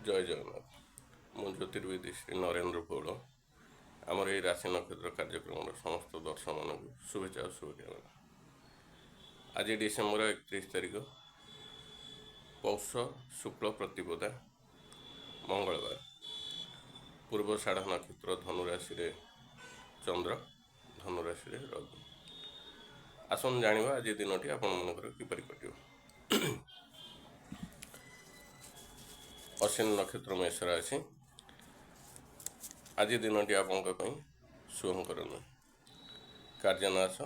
ଜୟ ଜଗନ୍ନାଥ। ମୁଁ ଜ୍ୟୋତିର୍ବିଦ ଶ୍ରୀ ନରେନ୍ଦ୍ର ପୌଳ। ଆମର ଏହି ରାଶି ନକ୍ଷତ୍ର କାର୍ଯ୍ୟକ୍ରମର ସମସ୍ତ ଦର୍ଶକମାନଙ୍କୁ ଶୁଭେଚ୍ଛା ଓ ଶୁଭକାମନା। ଆଜି ଡିସେମ୍ବର 31 ତାରିଖ, ପୌଷ ଶୁକ୍ଳ ପ୍ରତିପଦା, ମଙ୍ଗଳବାର। ପୂର୍ବ ଷାଢ଼ ନକ୍ଷତ୍ର ଧନୁରାଶିରେ ଚନ୍ଦ୍ର, ଧନୁରାଶିରେ ରବି। ଆସନ୍ତୁ ଜାଣିବା ଆଜି ଦିନଟି ଆପଣମାନଙ୍କର କିପରି କଟିବ। ଅଶ୍ୱିନୀ ନକ୍ଷତ୍ର ମେଷ ରାଶି। ଆଜି ଦିନଟି ଆପଣଙ୍କ ପାଇଁ ଶୁଭଙ୍କର ନୁହେଁ। କାର୍ଯ୍ୟନାଶ,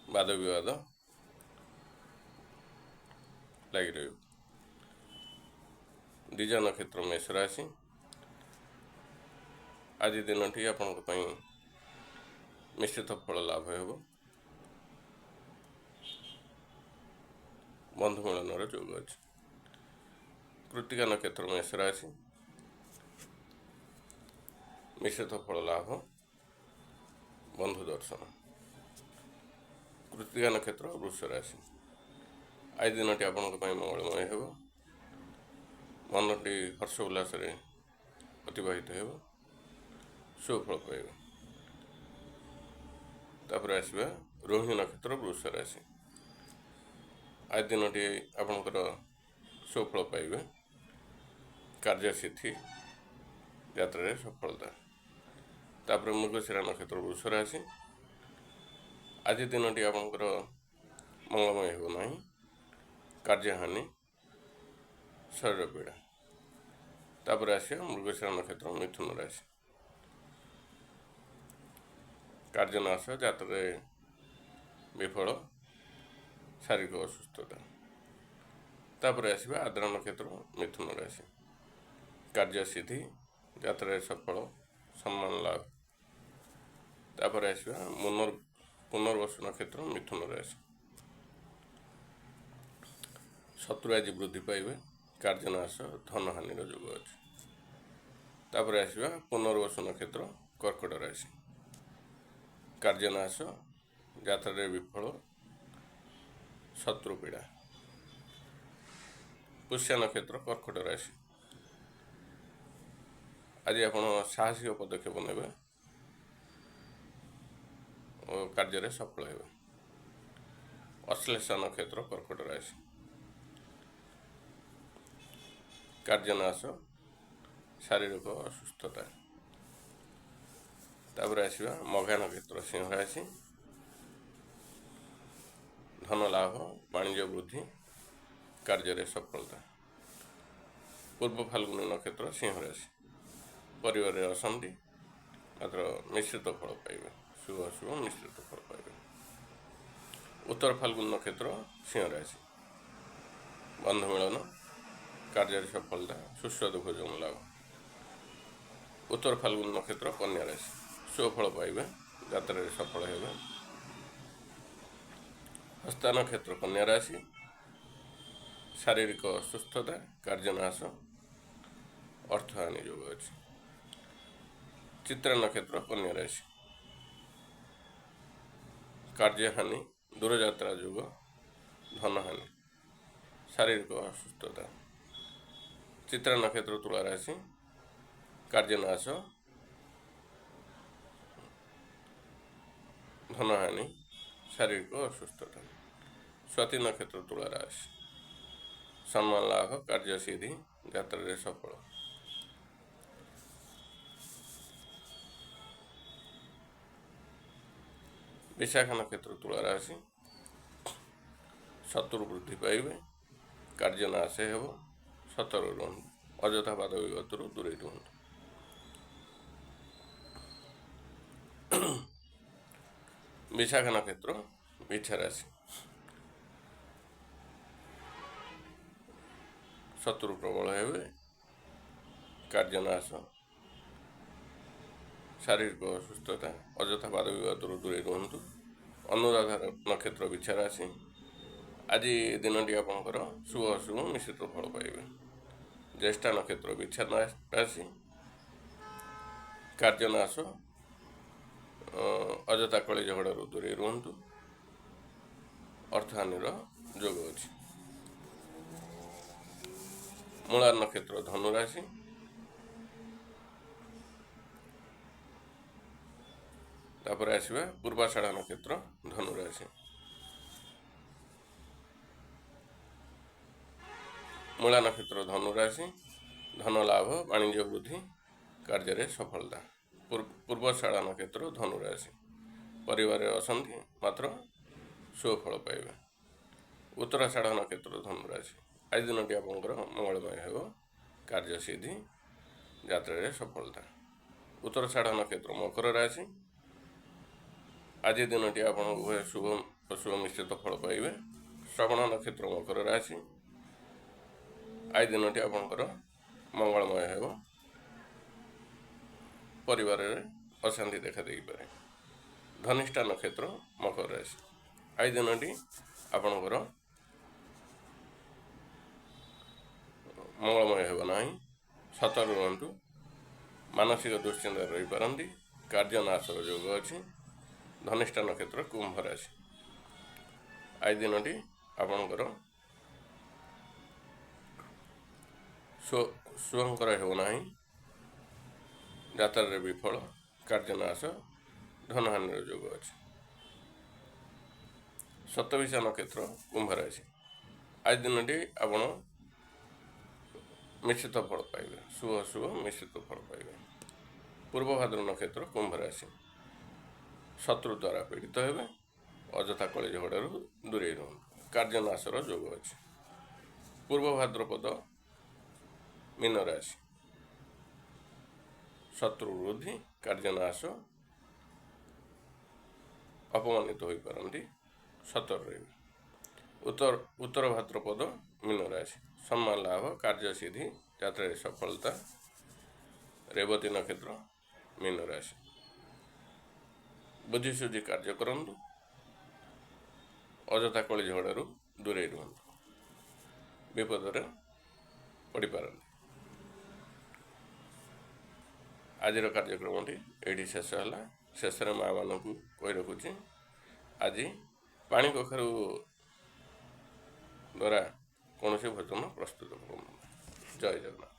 ବାଦ ବିବାଦ ଲାଗି ରହିବ। ଦ୍ୱିଜ ନକ୍ଷତ୍ର ମେଷ ରାଶି। ଆଜି ଦିନଟି ଆପଣଙ୍କ ପାଇଁ ମିଶ୍ରିତ ଫଳ ଲାଭ ହେବ। ବନ୍ଧୁ ମିଳନର ଯୋଗ ଅଛି। କୃତ୍ତିକା ନକ୍ଷତ୍ର ମେଷ ରାଶି। ମିଶ୍ରିତ ଫଳ ଲାଭ, ବନ୍ଧୁ ଦର୍ଶନ। କୃତ୍ତିକା ନକ୍ଷତ୍ର ବୃଷ ରାଶି। ଆଜି ଦିନଟି ଆପଣଙ୍କ ପାଇଁ ମଙ୍ଗଳମୟ ହେବ। ମନଟି ହର୍ଷ ଉଲ୍ଲାସରେ ଅତିବାହିତ ହେବ, ସୁଫଳ ପାଇବ। ତାପରେ ଆସିବା ରୋହିଣୀ ନକ୍ଷତ୍ର ବୃଷ ରାଶି। ଆଜି ଦିନଟି ଆପଣଙ୍କର ସୁଫଳ ପାଇବେ। କାର୍ଯ୍ୟସିଦ୍ଧି, ଯାତ୍ରାରେ ସଫଳତା। ତାପରେ ମୃଗଶିରା ନକ୍ଷତ୍ର ବୃଷ ରାଶି। ଆଜି ଦିନଟି ଆପଣଙ୍କର ମଙ୍ଗଳମୟ ହେବ ନାହିଁ। କାର୍ଯ୍ୟହାନି, ଶରୀର ପୀଡ଼ା। ତାପରେ ଆସିବା ମୃଗଶିରା ନକ୍ଷତ୍ର ମିଥୁନ ରାଶି। କାର୍ଯ୍ୟନାଶ, ଯାତ୍ରାରେ ବିଫଳ, ଶାରୀରିକ ଅସୁସ୍ଥତା। ତାପରେ ଆସିବା ଆଦ୍ରା ନକ୍ଷତ୍ର ମିଥୁନ ରାଶି। କାର୍ଯ୍ୟସିଦ୍ଧି, ଯାତ୍ରାରେ ସଫଳ, ସମ୍ମାନ ଲାଭ। ତାପରେ ଆସିବା ପୁନର୍ବସୁ ନକ୍ଷତ୍ର ମିଥୁନ ରାଶି। ଶତ୍ରୁ ଆଜି ବୃଦ୍ଧି ପାଇବେ। କାର୍ଯ୍ୟନାଶ, ଧନହାନିର ଯୋଗ ଅଛି। ତାପରେ ଆସିବା ପୁନର୍ବସୁ ନକ୍ଷତ୍ର କର୍କଟ ରାଶି। କାର୍ଯ୍ୟନାଶ, ଯାତ୍ରାରେ ବିଫଳ, ଶତ୍ରୁ ପୀଡ଼ା। ପୁଷ୍ୟ ନକ୍ଷତ୍ର କର୍କଟ ରାଶି। ଆଜି ଆପଣ ସାହସିକ ପଦକ୍ଷେପ ନେବେ ଓ କାର୍ଯ୍ୟରେ ସଫଳ ହେବେ। ଅଶ୍ଳେଷା ନକ୍ଷତ୍ର କର୍କଟ ରାଶି। କାର୍ଯ୍ୟନାଶ, ଶାରୀରିକ ଅସୁସ୍ଥତା। ତାପରେ ଆସିବା ମଘା ନକ୍ଷତ୍ର ସିଂହ ରାଶି। ଧନ ଲାଭ, ବାଣିଜ୍ୟ ବୃଦ୍ଧି, କାର୍ଯ୍ୟରେ ସଫଳତା। ପୂର୍ବ ଫାଲ୍ଗୁନୀ ନକ୍ଷତ୍ର ସିଂହ ରାଶି। ପରିବାରରେ ଅଶାନ୍ତି, ମାତ୍ର ମିଶ୍ରିତ ଫଳ ପାଇବେ। ଶୁଭ ଅଶୁଭ ମିଶ୍ରିତ ଫଳ ପାଇବେ। ଉତ୍ତର ଫାଲ୍ଗୁନୀ ନକ୍ଷତ୍ର ସିଂହ ରାଶି। ବନ୍ଧୁ ମିଳନ, କାର୍ଯ୍ୟରେ ସଫଳତା, ସୁସ୍ୱାଦୁ ଭୋଜନ ଲାଭ। ଉତ୍ତର ଫାଲ୍ଗୁନୀ ନକ୍ଷତ୍ର କନ୍ୟା ରାଶି। ସୁଫଳ ପାଇବେ, ଯାତ୍ରାରେ ସଫଳ ହେବେ। ହସ୍ତା ନକ୍ଷତ୍ର କନ୍ୟା ରାଶି। ଶାରୀରିକ ଅସୁସ୍ଥତା, କାର୍ଯ୍ୟନାଶ, ଅର୍ଥହାନି ଯୋଗ ଅଛି। ଚିତ୍ରା ନକ୍ଷତ୍ର କନ୍ୟା ରାଶି। କାର୍ଯ୍ୟହାନି, ଦୂରଯାତ୍ରା ଯୋଗ, ଧନହାନି, ଶାରୀରିକ ଅସୁସ୍ଥତା। ଚିତ୍ରା ନକ୍ଷତ୍ର ତୁଳା ରାଶି। କାର୍ଯ୍ୟନାଶ, ଧନହାନି, ଶାରୀରିକ ଅସୁସ୍ଥତା। ସ୍ୱାତି ନକ୍ଷତ୍ର ତୁଳା ରାଶି। ସମ୍ମାନ ଲାଭ, କାର୍ଯ୍ୟସିଦ୍ଧି, ଯାତ୍ରାରେ ସଫଳ। ବିଶାଖା ନକ୍ଷତ୍ର ତୁଳା ରାଶି। ଶତ୍ରୁ ବୃଦ୍ଧି ପାଇବେ, କାର୍ଯ୍ୟନାଶ ହେବ, ସତର୍କ ରୁହନ୍ତୁ, ଅଯଥା ବାଦ ବିବାଦରୁ ଦୂରେଇ ରୁହନ୍ତୁ। ବିଶାଖା ନକ୍ଷତ୍ର ବିଛା ରାଶି। ଶତ୍ରୁ ପ୍ରବଳ ହେବେ, କାର୍ଯ୍ୟନାଶ, ଶାରୀରିକ ଅସୁସ୍ଥତା, ଅଯଥା ବାଦ ବିବାଦରୁ ଦୂରେଇ ରୁହନ୍ତୁ। ଅନୁରାଧା ନକ୍ଷତ୍ର ବିଛା ରାଶି। ଆଜି ଦିନଟି ଆପଣଙ୍କର ଶୁଭ ଅଶୁଭ ମିଶ୍ରିତ ଫଳ ପାଇବେ। ଜ୍ୟେଷ୍ଠା ନକ୍ଷତ୍ର ବିଛା ରାଶି। କାର୍ଯ୍ୟନାଶ, ଅଯଥା କଳି ଝଗଡ଼ାରୁ ଦୂରେଇ ରୁହନ୍ତୁ, ଅର୍ଥହାନିର ଯୋଗ ଅଛି। ମୂଳା ନକ୍ଷତ୍ର ଧନୁରାଶି। ତାପରେ ଆସିବା ପୂର୍ବାଷାଢ଼ା ନକ୍ଷତ୍ର ଧନୁରାଶି। ମୂଳା ନକ୍ଷତ୍ର ଧନୁରାଶି, ଧନ ଲାଭ, ବାଣିଜ୍ୟ ବୃଦ୍ଧି, କାର୍ଯ୍ୟରେ ସଫଳତା। ପୂର୍ବାଷାଢ଼ା ନକ୍ଷତ୍ର ଧନୁରାଶି, ପରିବାରରେ ଅଶାନ୍ତି ମାତ୍ର ସୁଫଳ ପାଇବେ। ଉତ୍ତରାଷାଢ଼ା ନକ୍ଷତ୍ର ଧନୁରାଶି, ଆଜି ଦିନଟି ଆପଣଙ୍କର ମଙ୍ଗଳମୟ ହେବ, କାର୍ଯ୍ୟସିଦ୍ଧି, ଯାତ୍ରାରେ ସଫଳତା। ଉତ୍ତରାଷାଢ଼ା ନକ୍ଷତ୍ର ମକର ରାଶି, ଆଜି ଦିନଟି ଆପଣ ଉଭୟ ଶୁଭ ଅଶୁଭ ମିଶ୍ରିତ ଫଳ ପାଇବେ। ଶ୍ରବଣ ନକ୍ଷତ୍ର ମକର ରାଶି, ଆଜି ଦିନଟି ଆପଣଙ୍କର ମଙ୍ଗଳମୟ ହେବ, ପରିବାରରେ ଅଶାନ୍ତି ଦେଖା ଦେଇପାରେ। ଧନିଷ୍ଠା ନକ୍ଷତ୍ର ମକର ରାଶି, ଆଜି ଦିନଟି ଆପଣଙ୍କର ମଙ୍ଗଳମୟ ହେବ ନାହିଁ, ସତର୍କ ରୁହନ୍ତୁ। ମାନସିକ ଦୁଶ୍ଚିନ୍ତାରେ ରହିପାରନ୍ତି, କାର୍ଯ୍ୟ ନାଶର ଯୋଗ ଅଛି। ଧନିଷ୍ଠା ନକ୍ଷତ୍ର କୁମ୍ଭ ରାଶି, ଆଜି ଦିନଟି ଆପଣଙ୍କର ଶୁଭଙ୍କର ହେବ ନାହିଁ, ଯାତ୍ରାରେ ବିଫଳ, କାର୍ଯ୍ୟନାଶ, ଧନହାନିର ଯୋଗ ଅଛି। ଶତଭିଷା ନକ୍ଷତ୍ର କୁମ୍ଭ ରାଶି, ଆଜି ଦିନଟି ଆପଣ ମିଶ୍ରିତ ଫଳ ପାଇବେ, ଶୁଭ ଅଶୁଭ ମିଶ୍ରିତ ଫଳ ପାଇବେ। ପୂର୍ବଭାଦ୍ର ନକ୍ଷତ୍ର କୁମ୍ଭ ରାଶି, ଶତ୍ରୁ ଦ୍ୱାରା ପୀଡ଼ିତ ହେବେ, ଅଯଥା କଳି ଝଗଡ଼ାରୁ ଦୂରେଇ ରୁହନ୍ତୁ, କାର୍ଯ୍ୟନାଶର ଯୋଗ ଅଛି। ପୂର୍ବ ଭାଦ୍ରପଦ ମୀନ ରାଶି, ଶତ୍ରୁ ବୃଦ୍ଧି, କାର୍ଯ୍ୟନାଶ, ଅପମାନିତ ହୋଇପାରନ୍ତି, ସତର୍କ ରହିବେ। ଉତ୍ତର ଭାଦ୍ରପଦ ମୀନ ରାଶି, ସମ୍ମାନ ଲାଭ, କାର୍ଯ୍ୟସିଦ୍ଧି, ଯାତ୍ରାରେ ସଫଳତା। ରେବତୀ ନକ୍ଷତ୍ର ମୀନ ରାଶି, ବୁଝିସୁଝି କାର୍ଯ୍ୟ କରନ୍ତୁ, ଅଯଥା କଳି ଝଗଡ଼ାରୁ ଦୂରେଇ ରୁହନ୍ତୁ, ବିପଦରେ ପଡ଼ିପାରନ୍ତି। ଆଜିର କାର୍ଯ୍ୟକ୍ରମଟି ଏଇଠି ଶେଷ ହେଲା। ଶେଷରେ ମାଆମାନଙ୍କୁ କହି ରଖୁଛି, ଆଜି ପାଣି କଖାରୁ ଦ୍ୱାରା କୌଣସି ଭୋଜନ ପ୍ରସ୍ତୁତ କରନ୍ତୁ। ଜୟ ଜଗନ୍ନାଥ।